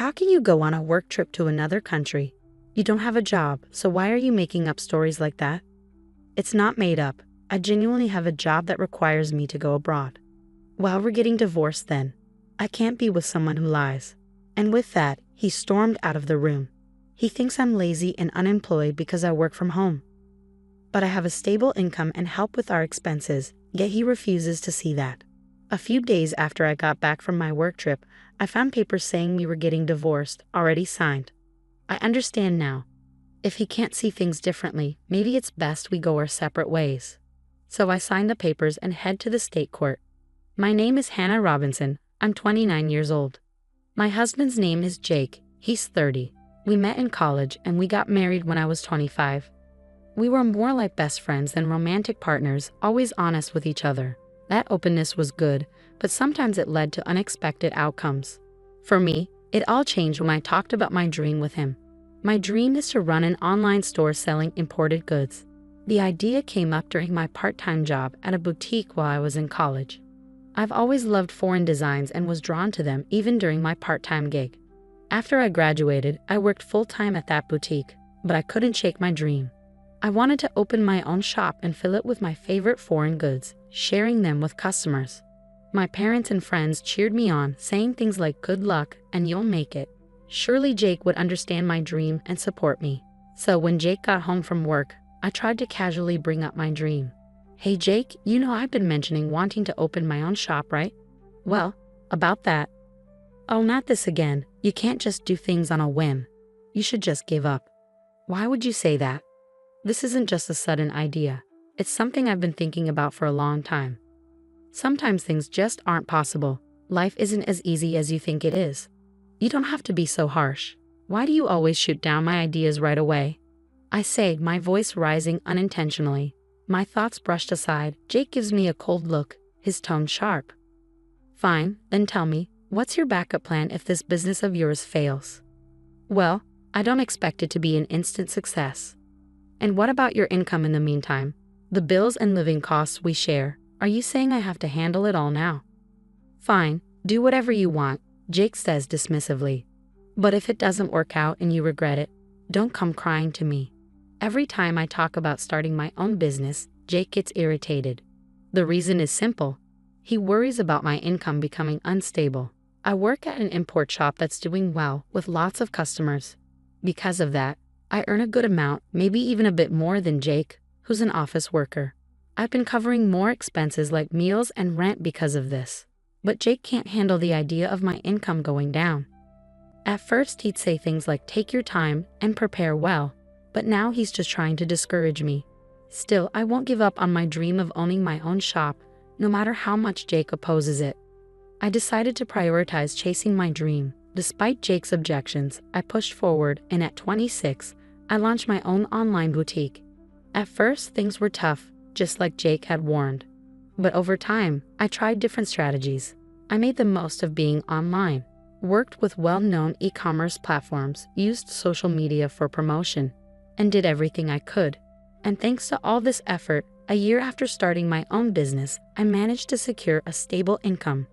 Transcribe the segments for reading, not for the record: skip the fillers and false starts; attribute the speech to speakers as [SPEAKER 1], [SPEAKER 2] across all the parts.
[SPEAKER 1] How can you go on a work trip to another country? You don't have a job, so why are you making up stories like that? It's not made up. I genuinely have a job that requires me to go abroad. Well, we're getting divorced then. I can't be with someone who lies. And with that, he stormed out of the room. He thinks I'm lazy and unemployed because I work from home. But I have a stable income and help with our expenses, yet he refuses to see that. A few days after I got back from my work trip, I found papers saying we were getting divorced, already signed. I understand now. If he can't see things differently, maybe it's best we go our separate ways. So I signed the papers and head to the state court. My name is Hannah Robinson. I'm 29 years old. My husband's name is Jake. He's 30. We met in college and we got married when I was 25. We were more like best friends than romantic partners, always honest with each other. That openness was good, but sometimes it led to unexpected outcomes. For me, it all changed when I talked about my dream with him. My dream is to run an online store selling imported goods. The idea came up during my part-time job at a boutique while I was in college. I've always loved foreign designs and was drawn to them even during my part-time gig. After I graduated, I worked full-time at that boutique, but I couldn't shake my dream. I wanted to open my own shop and fill it with my favorite foreign goods, sharing them with customers. My parents and friends cheered me on, saying things like "good luck" and "you'll make it." Surely Jake would understand my dream and support me. So when Jake got home from work, I tried to casually bring up my dream. "Hey Jake, you know I've been mentioning wanting to open my own shop, right? Well, about that." "Oh, not this again. You can't just do things on a whim. You should just give up." "Why would you say that?" "This isn't just a sudden idea. It's something I've been thinking about for a long time. Sometimes things just aren't possible. Life isn't as easy as you think it is. You don't have to be so harsh. Why do you always shoot down my ideas right away?" I say, my voice rising unintentionally. My thoughts brushed aside. Jake gives me a cold look, his tone sharp. "Fine, then tell me, what's your backup plan if this business of yours fails?" "Well, I don't expect it to be an instant success." "And what about your income in the meantime? The bills and living costs we share. Are you saying I have to handle it all now?" "Fine, do whatever you want," Jake says dismissively. "But if it doesn't work out and you regret it, don't come crying to me." Every time I talk about starting my own business, Jake gets irritated. The reason is simple. He worries about my income becoming unstable. I work at an import shop that's doing well with lots of customers. Because of that, I earn a good amount, maybe even a bit more than Jake, who's an office worker. I've been covering more expenses like meals and rent because of this. But Jake can't handle the idea of my income going down. At first he'd say things like "take your time" and "prepare well," but now he's just trying to discourage me. Still, I won't give up on my dream of owning my own shop, no matter how much Jake opposes it. I decided to prioritize chasing my dream. Despite Jake's objections, I pushed forward, and at 26, I launched my own online boutique. At first, things were tough, just like Jake had warned. But over time, I tried different strategies. I made the most of being online, worked with well-known e-commerce platforms, used social media for promotion, and did everything I could. And thanks to all this effort, a year after starting my own business, I managed to secure a stable income.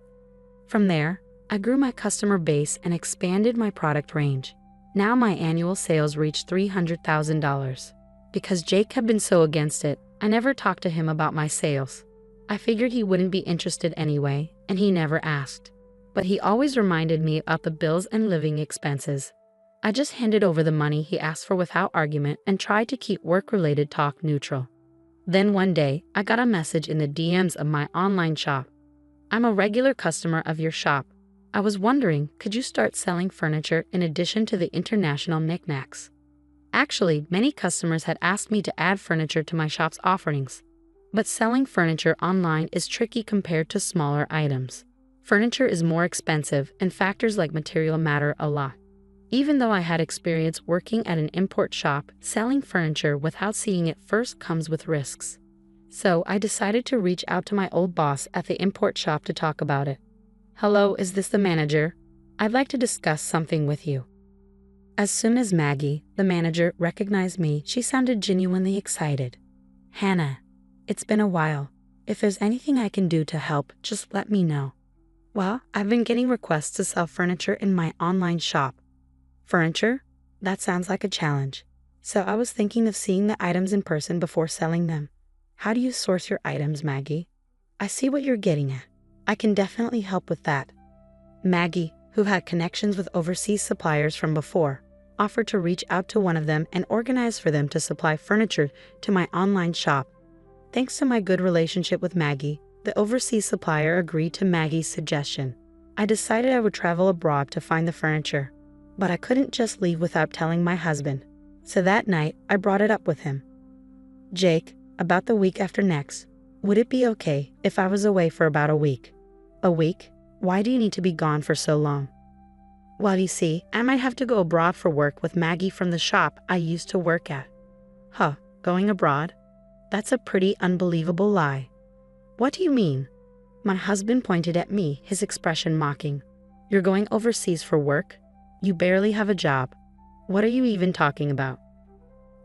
[SPEAKER 1] From there, I grew my customer base and expanded my product range. Now my annual sales reached $300,000. Because Jake had been so against it, I never talked to him about my sales. I figured he wouldn't be interested anyway, and he never asked. But he always reminded me about the bills and living expenses. I just handed over the money he asked for without argument and tried to keep work-related talk neutral. Then one day, I got a message in the DMs of my online shop. "I'm a regular customer of your shop. I was wondering, could you start selling furniture in addition to the international knickknacks?" Actually, many customers had asked me to add furniture to my shop's offerings. But selling furniture online is tricky compared to smaller items. Furniture is more expensive, and factors like material matter a lot. Even though I had experience working at an import shop, selling furniture without seeing it first comes with risks. So I decided to reach out to my old boss at the import shop to talk about it. "Hello, is this the manager? I'd like to discuss something with you." As soon as Maggie, the manager, recognized me, she sounded genuinely excited. "Hannah, it's been a while. If there's anything I can do to help, just let me know." Well, I've been getting requests to sell furniture in my online shop. Furniture? That sounds like a challenge. So I was thinking of seeing the items in person before selling them. How do you source your items, Maggie? I see what you're getting at. I can definitely help with that. Maggie, who had connections with overseas suppliers from before, offered to reach out to one of them and organize for them to supply furniture to my online shop. Thanks to my good relationship with Maggie, the overseas supplier agreed to Maggie's suggestion. I decided I would travel abroad to find the furniture, but I couldn't just leave without telling my husband. So that night, I brought it up with him. Jake, about the week after next, would it be okay if I was away for about a week? A week? Why do you need to be gone for so long? Well, you see, I might have to go abroad for work with Maggie from the shop I used to work at. Huh, going abroad? That's a pretty unbelievable lie. What do you mean? My husband pointed at me, his expression mocking. You're going overseas for work? You barely have a job. What are you even talking about?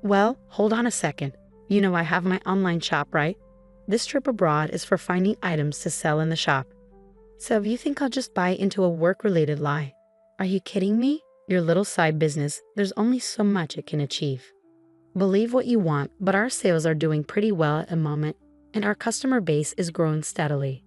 [SPEAKER 1] Well, hold on a second. You know I have my online shop, right? This trip abroad is for finding items to sell in the shop. So if you think I'll just buy into a work-related lie, are you kidding me? Your little side business, there's only so much it can achieve. Believe what you want, but our sales are doing pretty well at the moment, and our customer base is growing steadily.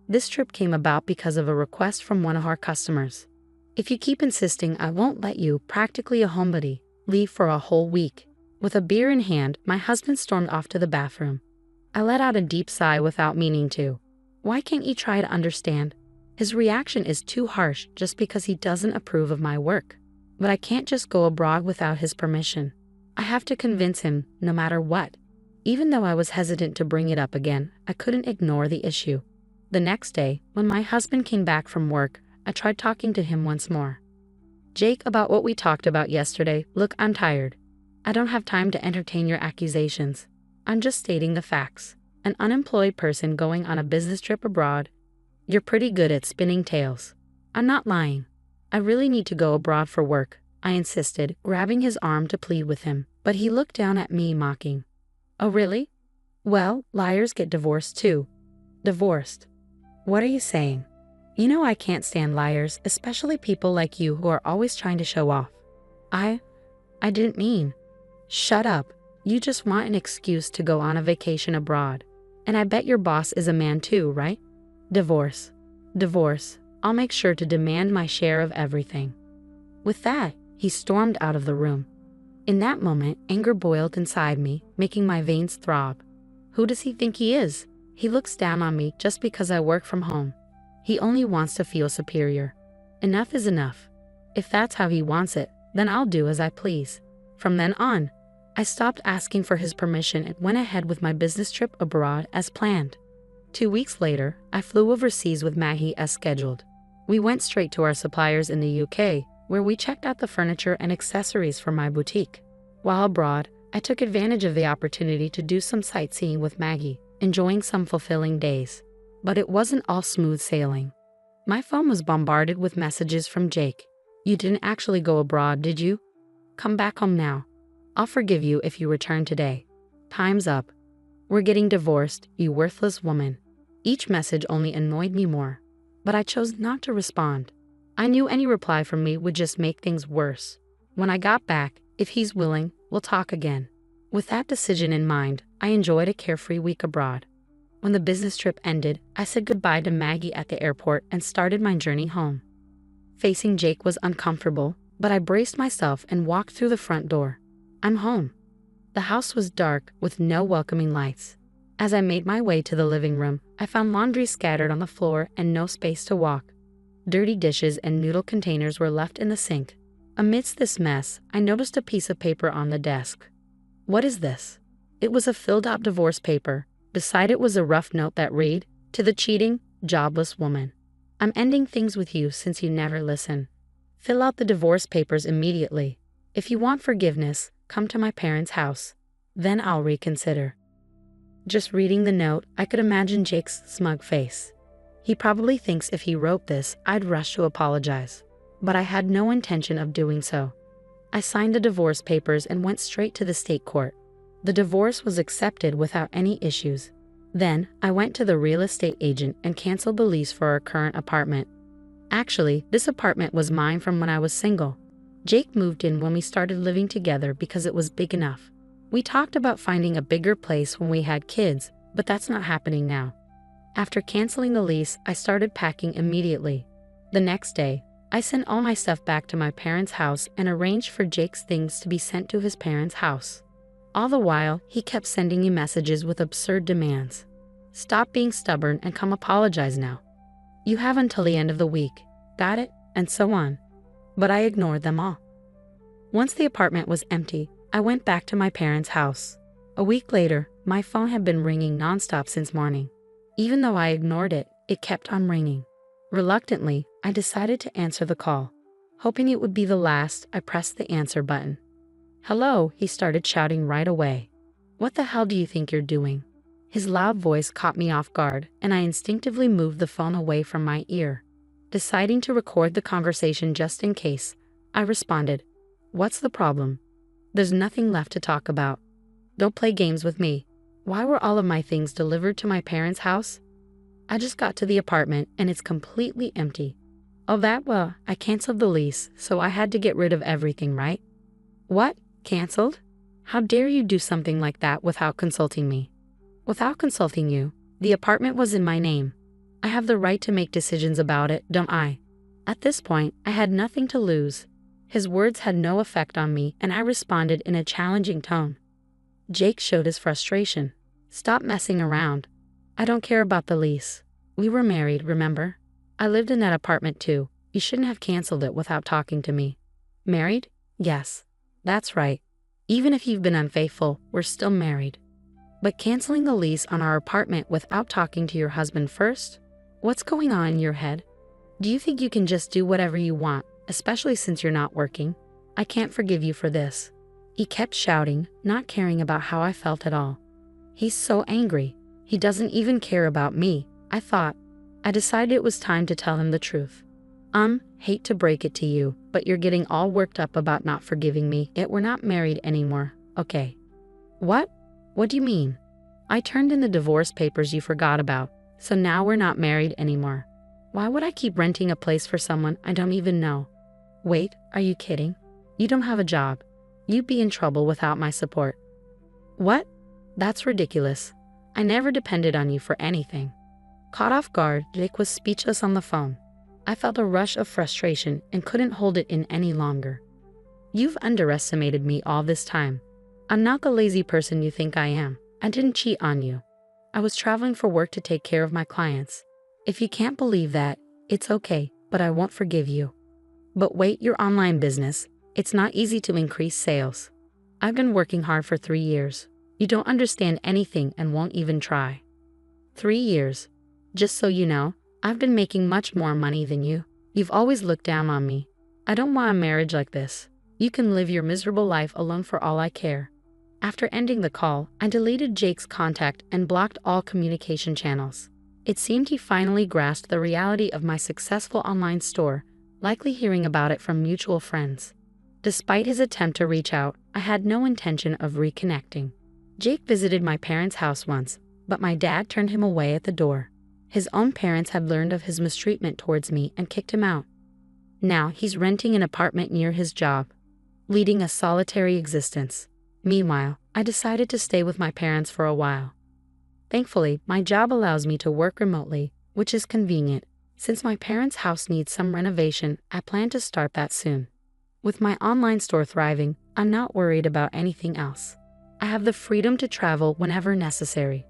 [SPEAKER 1] This trip came about because of a request from one of our customers. If you keep insisting I won't let you, practically a homebody, leave for a whole week. With a beer in hand, my husband stormed off to the bathroom. I let out a deep sigh without meaning to. Why can't you try to understand? His reaction is too harsh just because he doesn't approve of my work. But I can't just go abroad without his permission. I have to convince him, no matter what. Even though I was hesitant to bring it up again, I couldn't ignore the issue. The next day, when my husband came back from work, I tried talking to him once more. Jake, about what we talked about yesterday, look, I'm tired. I don't have time to entertain your accusations. I'm just stating the facts. An unemployed person going on a business trip abroad. You're pretty good at spinning tales. I'm not lying. I really need to go abroad for work, I insisted, grabbing his arm to plead with him, but he looked down at me mocking. Oh really? Well, liars get divorced too. Divorced? What are you saying? You know I can't stand liars, especially people like you who are always trying to show off. I didn't mean. Shut up. You just want an excuse to go on a vacation abroad. And I bet your boss is a man too, right? Divorce. Divorce. I'll make sure to demand my share of everything. With that, he stormed out of the room. In that moment, anger boiled inside me, making my veins throb. Who does he think he is? He looks down on me just because I work from home. He only wants to feel superior. Enough is enough. If that's how he wants it, then I'll do as I please. From then on, I stopped asking for his permission and went ahead with my business trip abroad as planned. 2 weeks later, I flew overseas with Maggie as scheduled. We went straight to our suppliers in the UK, where we checked out the furniture and accessories for my boutique. While abroad, I took advantage of the opportunity to do some sightseeing with Maggie, enjoying some fulfilling days. But it wasn't all smooth sailing. My phone was bombarded with messages from Jake. You didn't actually go abroad, did you? Come back home now. I'll forgive you if you return today. Time's up. We're getting divorced, you worthless woman. Each message only annoyed me more, but I chose not to respond. I knew any reply from me would just make things worse. When I got back, if he's willing, we'll talk again. With that decision in mind, I enjoyed a carefree week abroad. When the business trip ended, I said goodbye to Maggie at the airport and started my journey home. Facing Jake was uncomfortable, but I braced myself and walked through the front door. I'm home. The house was dark, with no welcoming lights. As I made my way to the living room, I found laundry scattered on the floor and no space to walk. Dirty dishes and noodle containers were left in the sink. Amidst this mess, I noticed a piece of paper on the desk. What is this? It was a filled-out divorce paper. Beside it was a rough note that read, "To the cheating, jobless woman. I'm ending things with you since you never listen. Fill out the divorce papers immediately. If you want forgiveness, come to my parents' house. Then I'll reconsider." Just reading the note, I could imagine Jake's smug face. He probably thinks if he wrote this, I'd rush to apologize. But I had no intention of doing so. I signed the divorce papers and went straight to the state court. The divorce was accepted without any issues. Then, I went to the real estate agent and canceled the lease for our current apartment. Actually, this apartment was mine from when I was single. Jake moved in when we started living together because it was big enough. We talked about finding a bigger place when we had kids, but that's not happening now. After canceling the lease, I started packing immediately. The next day, I sent all my stuff back to my parents' house and arranged for Jake's things to be sent to his parents' house. All the while, he kept sending me messages with absurd demands. Stop being stubborn and come apologize now. You have until the end of the week. Got it? And so on. But I ignored them all. Once the apartment was empty, I went back to my parents' house. A week later, my phone had been ringing nonstop since morning. Even though I ignored it, it kept on ringing. Reluctantly, I decided to answer the call. Hoping it would be the last, I pressed the answer button. "Hello," he started shouting right away. "What the hell do you think you're doing?" His loud voice caught me off guard, and I instinctively moved the phone away from my ear. Deciding to record the conversation just in case, I responded, "What's the problem? There's nothing left to talk about. Don't play games with me. Why were all of my things delivered to my parents' house? I just got to the apartment and it's completely empty. Oh, well, I canceled the lease, so I had to get rid of everything, right?" "What? Canceled? How dare you do something like that without consulting me?" "Without consulting you? The apartment was in my name. I have the right to make decisions about it, don't I?" At this point, I had nothing to lose. His words had no effect on me, and I responded in a challenging tone. Jake showed his frustration. "Stop messing around. I don't care about the lease. We were married, remember? I lived in that apartment too. You shouldn't have canceled it without talking to me." "Married? Yes. That's right. Even if you've been unfaithful, we're still married. But canceling the lease on our apartment without talking to your husband first? What's going on in your head? Do you think you can just do whatever you want, especially since you're not working? I can't forgive you for this." He kept shouting, not caring about how I felt at all. He's so angry. He doesn't even care about me, I thought. I decided it was time to tell him the truth. Hate to break it to you, but you're getting all worked up about not forgiving me, yet we're not married anymore, okay?" "What? What do you mean?" "I turned in the divorce papers you forgot about, so now we're not married anymore. Why would I keep renting a place for someone I don't even know? Wait, are you kidding? You don't have a job. You'd be in trouble without my support." "What? That's ridiculous. I never depended on you for anything." Caught off guard, Jake was speechless on the phone. I felt a rush of frustration and couldn't hold it in any longer. "You've underestimated me all this time. I'm not the lazy person you think I am. I didn't cheat on you. I was traveling for work to take care of my clients. If you can't believe that, it's okay, but I won't forgive you." "But wait, your online business. It's not easy to increase sales. I've been working hard for 3 years. You don't understand anything and won't even try." 3 years. Just so you know, I've been making much more money than you. You've always looked down on me. I don't want a marriage like this. You can live your miserable life alone for all I care. After ending the call, I deleted Jake's contact and blocked all communication channels. It seemed he finally grasped the reality of my successful online store, likely hearing about it from mutual friends. Despite his attempt to reach out, I had no intention of reconnecting. Jake visited my parents' house once, but my dad turned him away at the door. His own parents had learned of his mistreatment towards me and kicked him out. Now he's renting an apartment near his job, leading a solitary existence. Meanwhile, I decided to stay with my parents for a while. Thankfully, my job allows me to work remotely, which is convenient. Since my parents' house needs some renovation, I plan to start that soon. With my online store thriving, I'm not worried about anything else. I have the freedom to travel whenever necessary.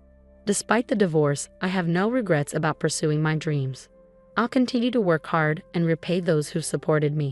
[SPEAKER 1] Despite the divorce, I have no regrets about pursuing my dreams. I'll continue to work hard and repay those who supported me.